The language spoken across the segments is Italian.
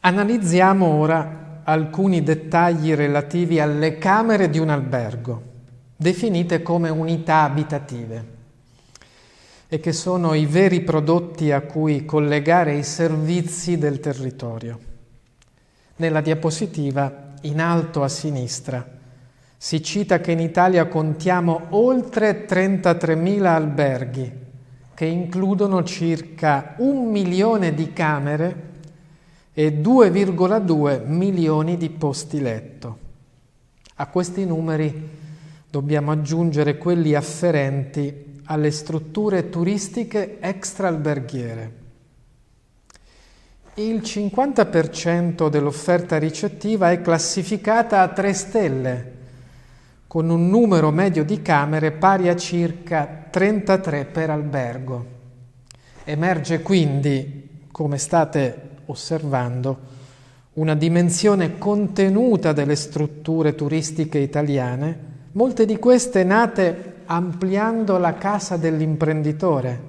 Analizziamo ora alcuni dettagli relativi alle camere di un albergo, definite come unità abitative, e che sono i veri prodotti a cui collegare i servizi del territorio. Nella diapositiva, in alto a sinistra, si cita che in Italia contiamo oltre 33.000 alberghi, che includono circa 1 milione di camere e 2,2 milioni di posti letto. A questi numeri dobbiamo aggiungere quelli afferenti alle strutture turistiche extraalberghiere. Il 50% dell'offerta ricettiva è classificata a 3 stelle, con un numero medio di camere pari a circa 33 per albergo. Emerge quindi, come state osservando, una dimensione contenuta delle strutture turistiche italiane, molte di queste nate ampliando la casa dell'imprenditore,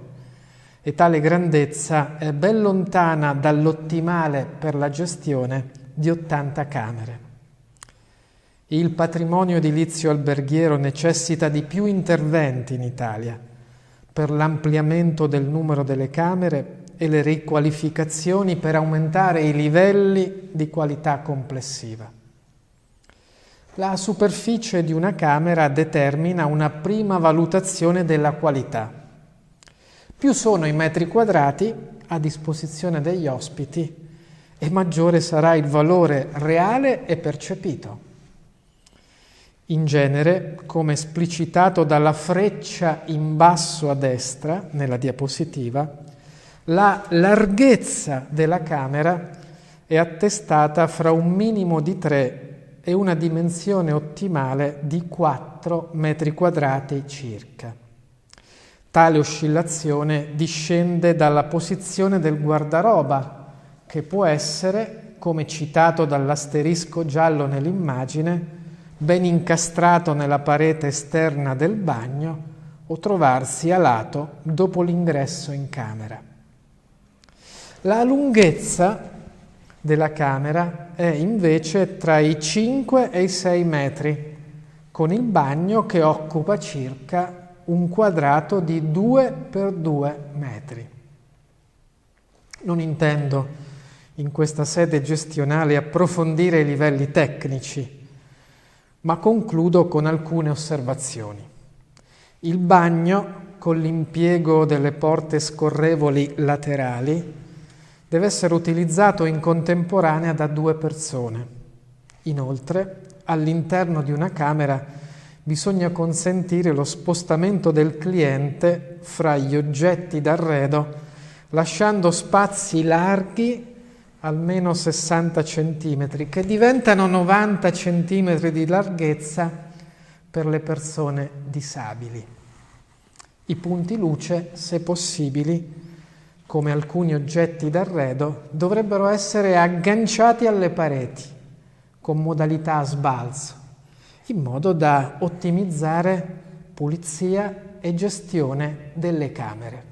e tale grandezza è ben lontana dall'ottimale per la gestione di 80 camere. Il patrimonio edilizio alberghiero necessita di più interventi in Italia per l'ampliamento del numero delle camere e le riqualificazioni per aumentare i livelli di qualità complessiva. La superficie di una camera determina una prima valutazione della qualità. Più sono i metri quadrati a disposizione degli ospiti e maggiore sarà il valore reale e percepito. In genere, come esplicitato dalla freccia in basso a destra nella diapositiva, la larghezza della camera è attestata fra un minimo di 3 e una dimensione ottimale di 4 metri quadrati circa. Tale oscillazione discende dalla posizione del guardaroba, che può essere, come citato dall'asterisco giallo nell'immagine, ben incastrato nella parete esterna del bagno o trovarsi a lato dopo l'ingresso in camera. La lunghezza della camera è invece tra i 5 e i 6 metri, con il bagno che occupa circa un quadrato di 2 per 2 metri. Non intendo in questa sede gestionale approfondire i livelli tecnici, ma concludo con alcune osservazioni. Il bagno, con l'impiego delle porte scorrevoli laterali, deve essere utilizzato in contemporanea da 2 persone. Inoltre, all'interno di una camera bisogna consentire lo spostamento del cliente fra gli oggetti d'arredo, lasciando spazi larghi almeno 60 cm, che diventano 90 cm di larghezza per le persone disabili. I punti luce, se possibili, come alcuni oggetti d'arredo, dovrebbero essere agganciati alle pareti con modalità a sbalzo, in modo da ottimizzare pulizia e gestione delle camere.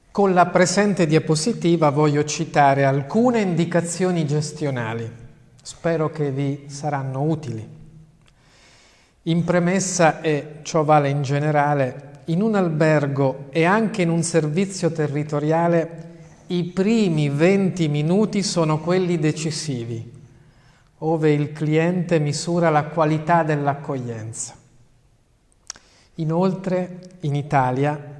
Con la presente diapositiva voglio citare alcune indicazioni gestionali. Spero che vi saranno utili. In premessa, e ciò vale in generale, in un albergo e anche in un servizio territoriale i primi 20 minuti sono quelli decisivi, ove il cliente misura la qualità dell'accoglienza. Inoltre, in Italia,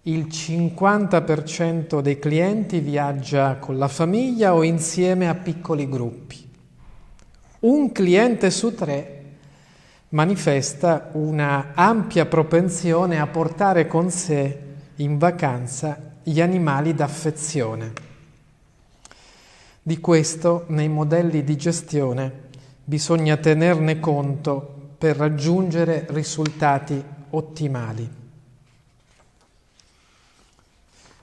il 50% dei clienti viaggia con la famiglia o insieme a piccoli gruppi. Un cliente su 3 manifesta una ampia propensione a portare con sé in vacanza gli animali d'affezione. Di questo, nei modelli di gestione, bisogna tenerne conto per raggiungere risultati ottimali.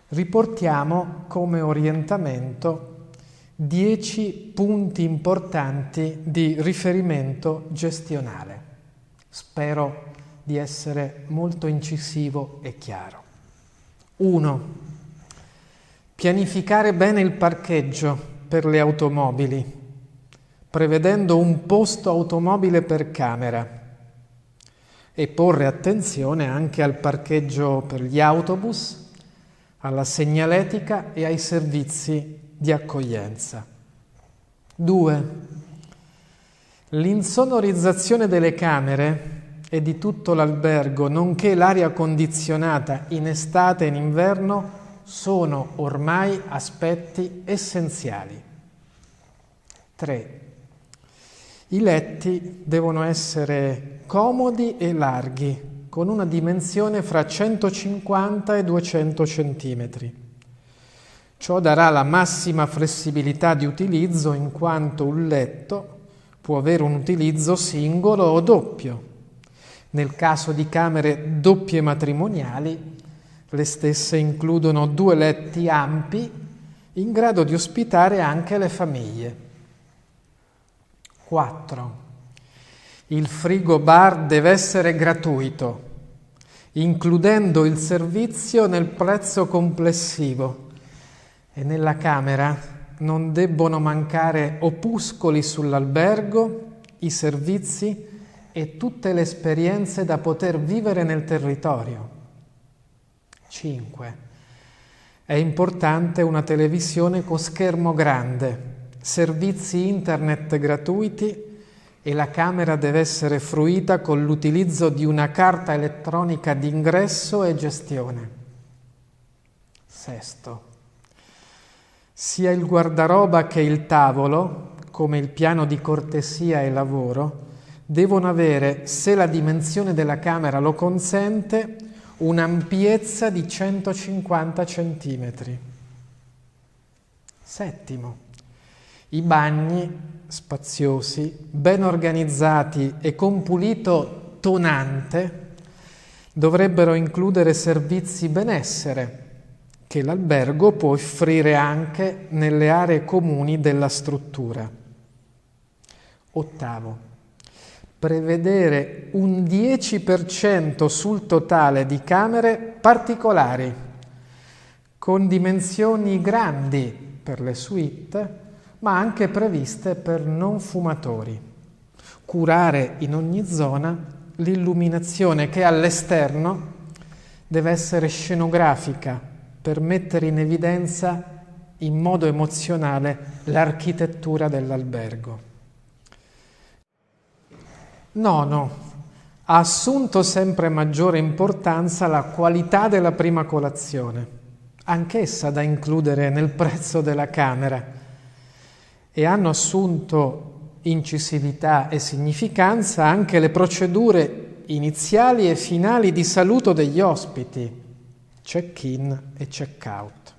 Riportiamo come orientamento 10 punti importanti di riferimento gestionale. Spero di essere molto incisivo e chiaro. 1. Pianificare bene il parcheggio per le automobili, prevedendo un posto automobile per camera, e porre attenzione anche al parcheggio per gli autobus, alla segnaletica e ai servizi di accoglienza. 2. L'insonorizzazione delle camere e di tutto l'albergo, nonché l'aria condizionata in estate e in inverno, sono ormai aspetti essenziali. 3. I letti devono essere comodi e larghi, con una dimensione fra 150 e 200 centimetri. Ciò darà la massima flessibilità di utilizzo, in quanto un letto può avere un utilizzo singolo o doppio. Nel caso di camere doppie matrimoniali, le stesse includono 2 letti ampi in grado di ospitare anche le famiglie. 4. Il frigo bar deve essere gratuito, includendo il servizio nel prezzo complessivo, e nella camera non debbono mancare opuscoli sull'albergo, i servizi e tutte le esperienze da poter vivere nel territorio. 5. È importante una televisione con schermo grande, servizi internet gratuiti, e la camera deve essere fruita con l'utilizzo di una carta elettronica di ingresso e gestione. 6. Sia il guardaroba che il tavolo, come il piano di cortesia e lavoro, devono avere, se la dimensione della camera lo consente, un'ampiezza di 150 centimetri. 7. I bagni spaziosi, ben organizzati e con pulito tonante dovrebbero includere servizi benessere che l'albergo può offrire anche nelle aree comuni della struttura. 8. Prevedere un 10% sul totale di camere particolari, con dimensioni grandi per le suite, ma anche previste per non fumatori. Curare in ogni zona l'illuminazione, che all'esterno deve essere scenografica per mettere in evidenza in modo emozionale l'architettura dell'albergo. 9. Ha assunto sempre maggiore importanza la qualità della prima colazione, anch'essa da includere nel prezzo della camera, e hanno assunto incisività e significanza anche le procedure iniziali e finali di saluto degli ospiti, check-in e check-out,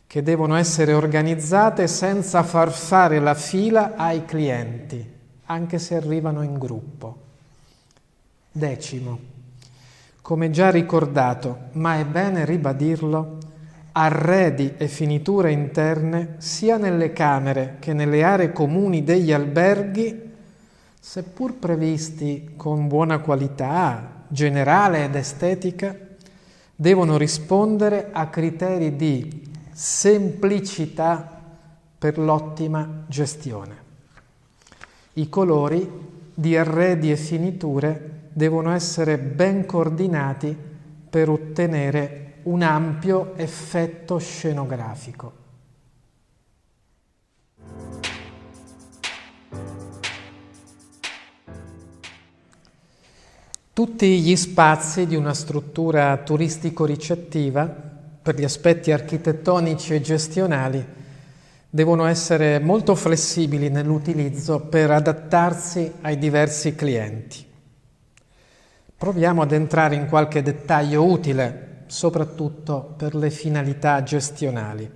che devono essere organizzate senza far fare la fila ai clienti, anche se arrivano in gruppo. 10. Come già ricordato, ma è bene ribadirlo, arredi e finiture interne sia nelle camere che nelle aree comuni degli alberghi, seppur previsti con buona qualità generale ed estetica, devono rispondere a criteri di semplicità per l'ottima gestione. I colori di arredi e finiture devono essere ben coordinati per ottenere un ampio effetto scenografico. Tutti gli spazi di una struttura turistico-ricettiva, per gli aspetti architettonici e gestionali, devono essere molto flessibili nell'utilizzo per adattarsi ai diversi clienti. Proviamo ad entrare in qualche dettaglio utile, soprattutto per le finalità gestionali.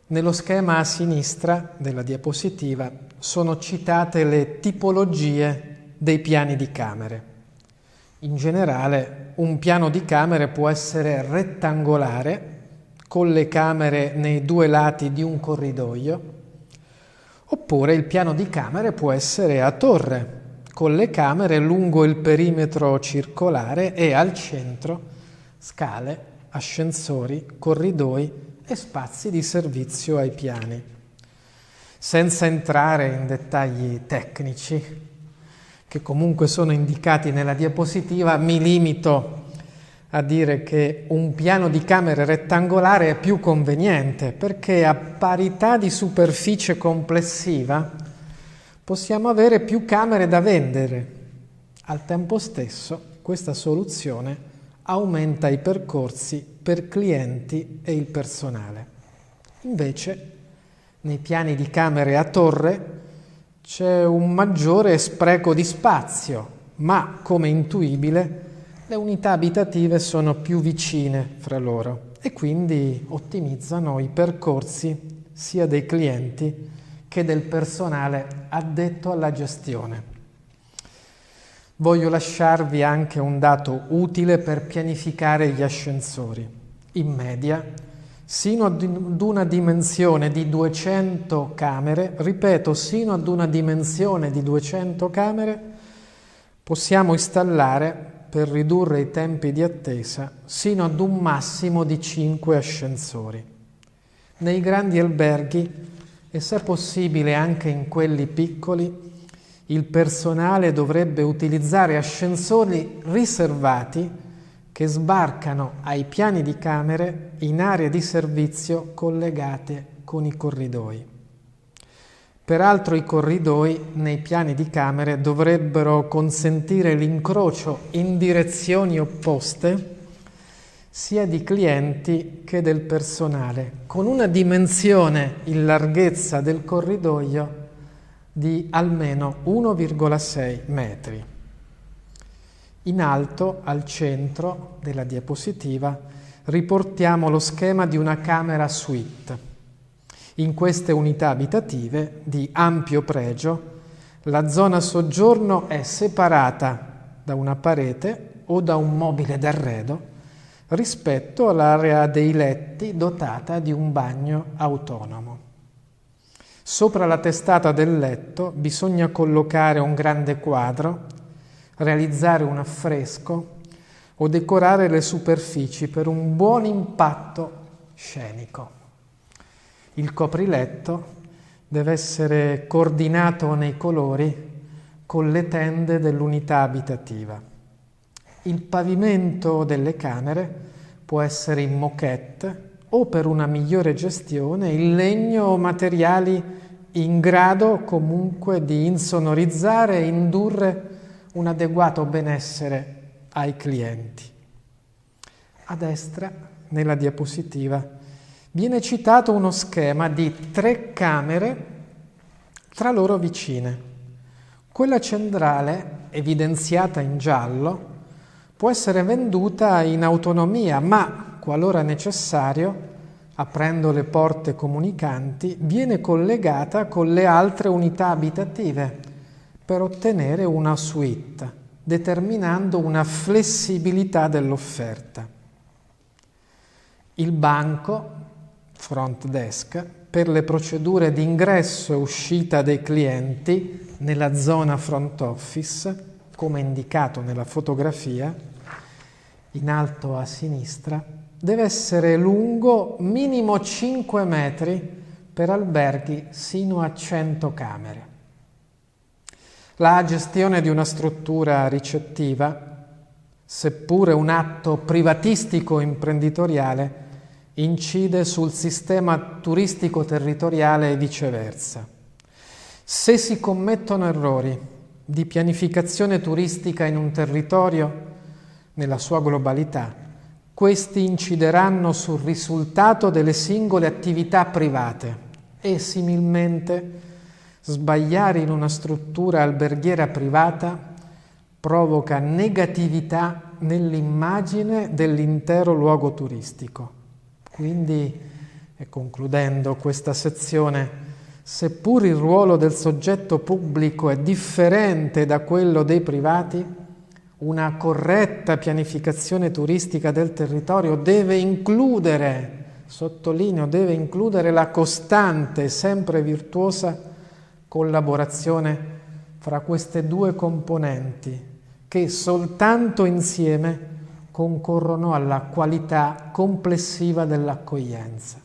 Nello schema a sinistra della diapositiva sono citate le tipologie dei piani di camere. In generale, un piano di camere può essere rettangolare, con le camere nei 2 lati di un corridoio, oppure il piano di camere può essere a torre, con le camere lungo il perimetro circolare e al centro scale ascensori, corridoi e spazi di servizio ai piani. Senza entrare in dettagli tecnici, che comunque sono indicati nella diapositiva, mi limito a dire che un piano di camere rettangolare è più conveniente perché a parità di superficie complessiva possiamo avere più camere da vendere. Al tempo stesso, questa soluzione aumenta i percorsi per clienti e il personale. Invece, nei piani di camere a torre c'è un maggiore spreco di spazio, ma, come intuibile, le unità abitative sono più vicine fra loro e quindi ottimizzano i percorsi sia dei clienti che del personale addetto alla gestione. Voglio lasciarvi anche un dato utile per pianificare gli ascensori. In media, sino ad una dimensione di 200 camere, ripeto, sino ad una dimensione di 200 camere, possiamo installare, per ridurre i tempi di attesa, sino ad un massimo di 5 ascensori. Nei grandi alberghi, e se possibile anche in quelli piccoli, il personale dovrebbe utilizzare ascensori riservati che sbarcano ai piani di camere in aree di servizio collegate con i corridoi. Peraltro i corridoi nei piani di camere dovrebbero consentire l'incrocio in direzioni opposte sia di clienti che del personale, con una dimensione in larghezza del corridoio di almeno 1,6 metri. In alto, al centro della diapositiva, riportiamo lo schema di una camera suite. In queste unità abitative di ampio pregio, la zona soggiorno è separata da una parete o da un mobile d'arredo rispetto all'area dei letti dotata di un bagno autonomo. Sopra la testata del letto bisogna collocare un grande quadro, realizzare un affresco o decorare le superfici per un buon impatto scenico. Il copriletto deve essere coordinato nei colori con le tende dell'unità abitativa. Il pavimento delle camere può essere in moquette o, per una migliore gestione, in legno o materiali in grado comunque di insonorizzare e indurre un adeguato benessere ai clienti. A destra, nella diapositiva, viene citato uno schema di 3 camere tra loro vicine. Quella centrale, evidenziata in giallo, può essere venduta in autonomia, ma, qualora necessario, aprendo le porte comunicanti, viene collegata con le altre unità abitative per ottenere una suite, determinando una flessibilità dell'offerta. Il banco, front desk, per le procedure di ingresso e uscita dei clienti nella zona front office, come indicato nella fotografia, in alto a sinistra, deve essere lungo minimo 5 metri per alberghi sino a 100 camere. La gestione di una struttura ricettiva, seppure un atto privatistico imprenditoriale, incide sul sistema turistico territoriale e viceversa. Se si commettono errori di pianificazione turistica in un territorio nella sua globalità, questi incideranno sul risultato delle singole attività private e, similmente, sbagliare in una struttura alberghiera privata provoca negatività nell'immagine dell'intero luogo turistico. Quindi, e concludendo questa sezione, seppur il ruolo del soggetto pubblico è differente da quello dei privati, una corretta pianificazione turistica del territorio deve includere, sottolineo, deve includere la costante, sempre virtuosa collaborazione fra queste due componenti che soltanto insieme concorrono alla qualità complessiva dell'accoglienza.